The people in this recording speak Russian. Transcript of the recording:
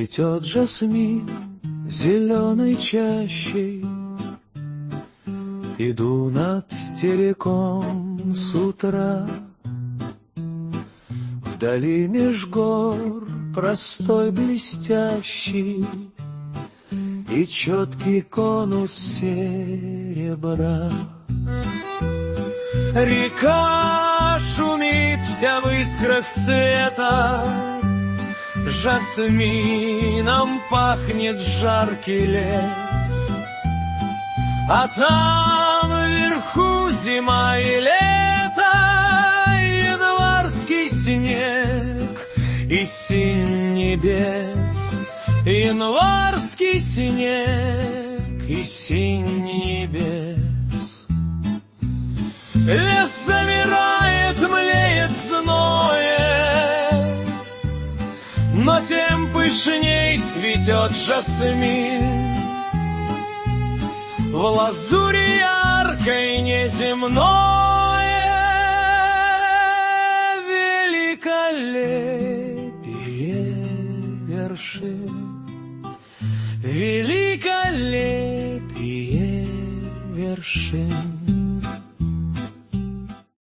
Цветет жасмин зеленой чащей. Иду над тереком с утра. Вдали меж гор простой блестящий и четкий конус серебра. Река шумит вся в искрах света, жасмином пахнет жаркий лес. А там вверху зима и лето, январский снег и синь небес. Январский снег и синь небес. Лес замирает, млеет зноем, но тем пышней цветет жасмин. В лазури яркой неземное великолепие вершин, великолепие вершин.